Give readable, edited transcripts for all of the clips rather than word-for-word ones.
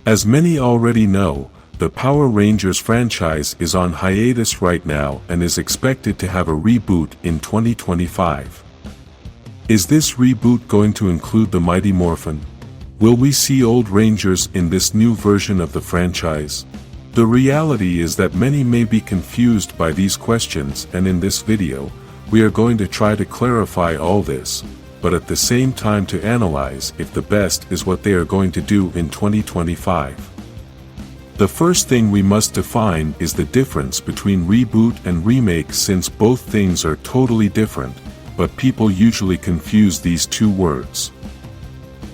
As many already know, the Power Rangers franchise is on hiatus right now and is expected to have a reboot in 2025. Is this reboot going to include the mighty Morphin? Will we see old Rangers in this new version of the franchise? The reality is that many may be confused by these questions, and in this video, we are going to try to clarify all this, but at the same time to analyze if the best is what they are going to do in 2025. The first thing we must define is the difference between reboot and remake, since both things are totally different, but people usually confuse these two words.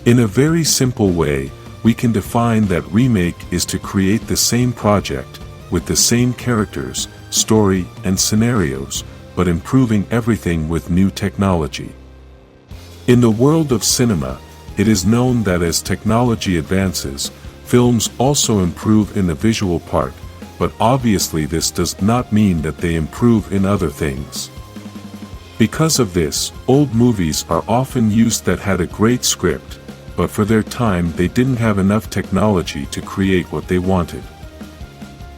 In a very simple way, we can define that remake is to create the same project, with the same characters, story, and scenarios, but improving everything with new technology. In the world of cinema, it is known that as technology advances, films also improve in the visual part, but obviously this does not mean that they improve in other things. Because of this, old movies are often used that had a great script, but for their time they didn't have enough technology to create what they wanted.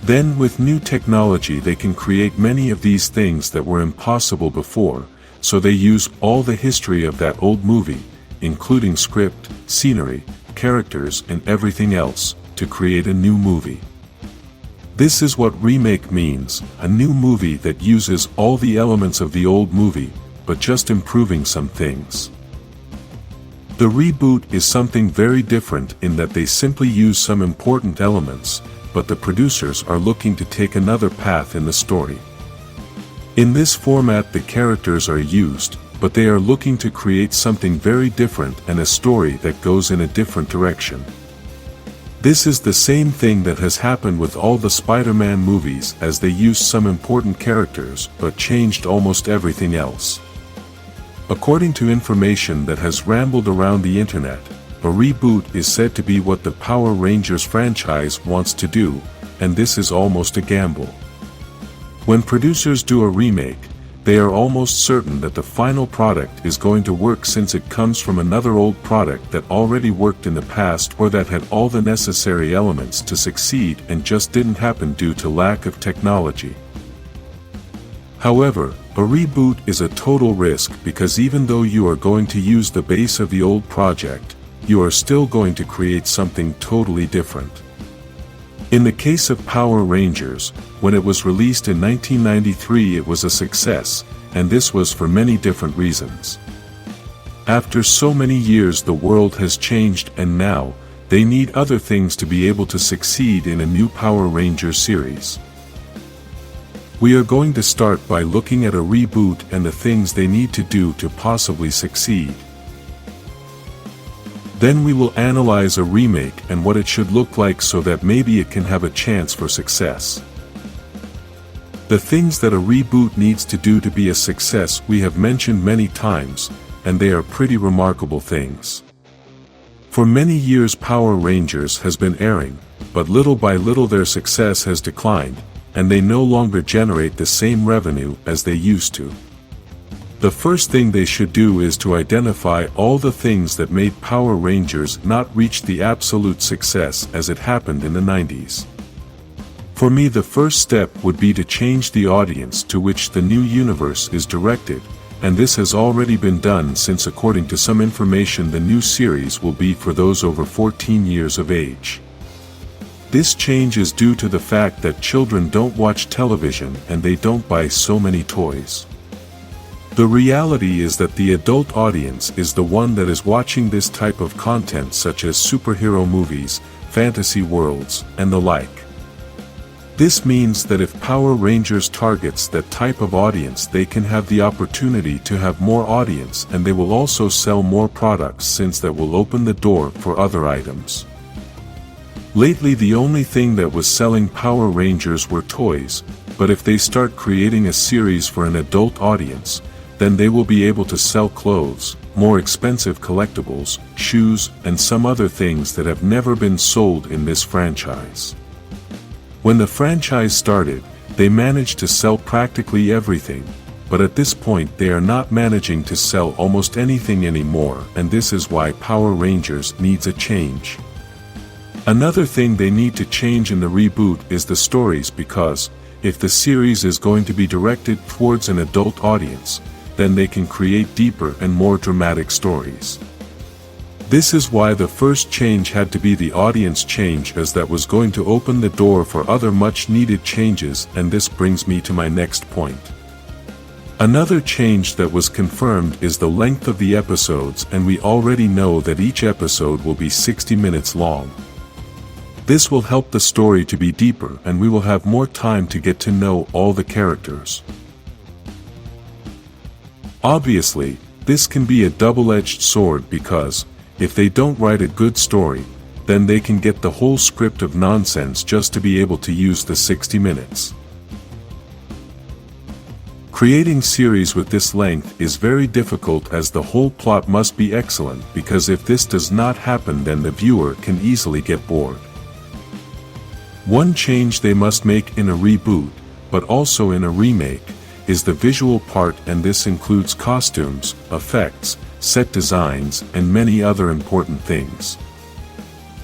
Then with new technology they can create many of these things that were impossible before, so they use all the history of that old movie, including script, scenery, characters and everything else, to create a new movie. This is what remake means, a new movie that uses all the elements of the old movie, but just improving some things. The reboot is something very different in that they simply use some important elements, but the producers are looking to take another path in the story. In this format the characters are used, but they are looking to create something very different and a story that goes in a different direction. This is the same thing that has happened with all the Spider-Man movies, as they used some important characters but changed almost everything else. According to information that has rambled around the internet, a reboot is said to be what the Power Rangers franchise wants to do, and this is almost a gamble. When producers do a remake, they are almost certain that the final product is going to work, since it comes from another old product that already worked in the past or that had all the necessary elements to succeed and just didn't happen due to lack of technology. However, a reboot is a total risk, because even though you are going to use the base of the old project, you are still going to create something totally different. In the case of Power Rangers, when it was released in 1993 it was a success, and this was for many different reasons. After so many years the world has changed, and now, they need other things to be able to succeed in a new Power Rangers series. We are going to start by looking at a reboot and the things they need to do to possibly succeed. Then we will analyze a remake and what it should look like so that maybe it can have a chance for success. The things that a reboot needs to do to be a success we have mentioned many times, and they are pretty remarkable things. For many years Power Rangers has been airing, but little by little their success has declined, and they no longer generate the same revenue as they used to. The first thing they should do is to identify all the things that made Power Rangers not reach the absolute success as it happened in the 90s. For me the first step would be to change the audience to which the new universe is directed, and this has already been done, since according to some information the new series will be for those over 14 years of age. This change is due to the fact that children don't watch television and they don't buy so many toys. The reality is that the adult audience is the one that is watching this type of content, such as superhero movies, fantasy worlds, and the like. This means that if Power Rangers targets that type of audience, they can have the opportunity to have more audience, and they will also sell more products, since that will open the door for other items. Lately the only thing that was selling Power Rangers were toys, but if they start creating a series for an adult audience, then they will be able to sell clothes, more expensive collectibles, shoes, and some other things that have never been sold in this franchise. When the franchise started, they managed to sell practically everything, but at this point they are not managing to sell almost anything anymore, and this is why Power Rangers needs a change. Another thing they need to change in the reboot is the stories because, if the series is going to be directed towards an adult audience, then they can create deeper and more dramatic stories. This is why the first change had to be the audience change, as that was going to open the door for other much needed changes, and this brings me to my next point. Another change that was confirmed is the length of the episodes, and we already know that each episode will be 60 minutes long. This will help the story to be deeper, and we will have more time to get to know all the characters. Obviously, this can be a double-edged sword because, if they don't write a good story, then they can get the whole script of nonsense just to be able to use the 60 minutes. Creating series with this length is very difficult, as the whole plot must be excellent, because if this does not happen, then the viewer can easily get bored. One change they must make in a reboot, but also in a remake, is the visual part, and this includes costumes, effects, set designs, and many other important things.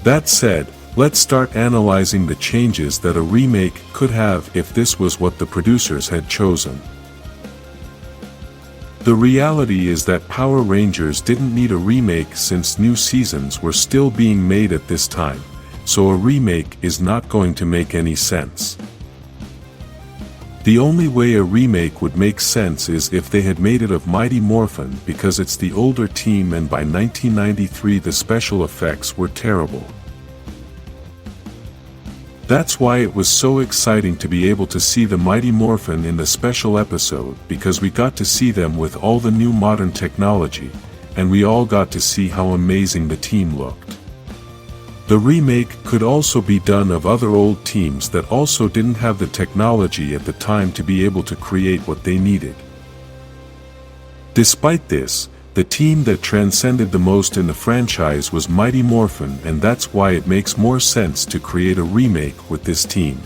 That said, let's start analyzing the changes that a remake could have if this was what the producers had chosen. The reality is that Power Rangers didn't need a remake since new seasons were still being made at this time, so a remake is not going to make any sense. The only way a remake would make sense is if they had made it of Mighty Morphin, because it's the older team, and by 1993 the special effects were terrible. That's why it was so exciting to be able to see the Mighty Morphin in the special episode, because we got to see them with all the new modern technology, and we all got to see how amazing the team looked. The remake could also be done of other old teams that also didn't have the technology at the time to be able to create what they needed. Despite this, the team that transcended the most in the franchise was Mighty Morphin, and that's why it makes more sense to create a remake with this team.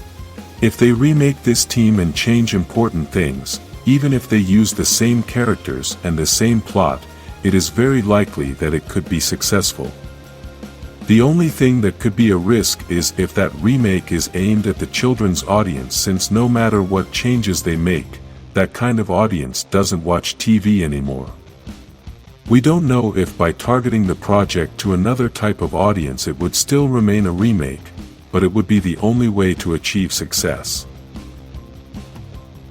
If they remake this team and change important things, even if they use the same characters and the same plot, it is very likely that it could be successful. The only thing that could be a risk is if that remake is aimed at the children's audience, since no matter what changes they make, that kind of audience doesn't watch TV anymore. We don't know if by targeting the project to another type of audience it would still remain a remake, but it would be the only way to achieve success.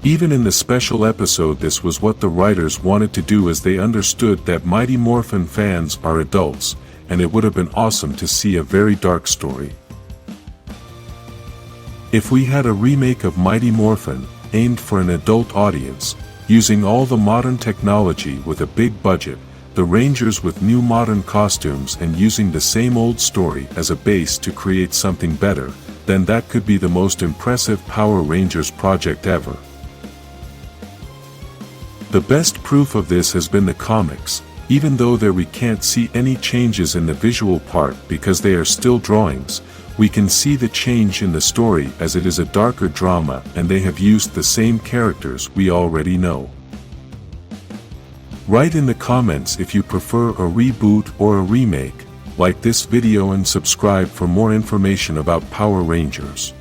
Even in the special episode, this was what the writers wanted to do, as they understood that Mighty Morphin fans are adults, and it would have been awesome to see a very dark story. If we had a remake of Mighty Morphin, aimed for an adult audience, using all the modern technology with a big budget, the Rangers with new modern costumes, and using the same old story as a base to create something better, then that could be the most impressive Power Rangers project ever. The best proof of this has been the comics, even though there we can't see any changes in the visual part because they are still drawings. We can see the change in the story, as it is a darker drama and they have used the same characters we already know. Write in the comments if you prefer a reboot or a remake. Like this video and subscribe for more information about Power Rangers.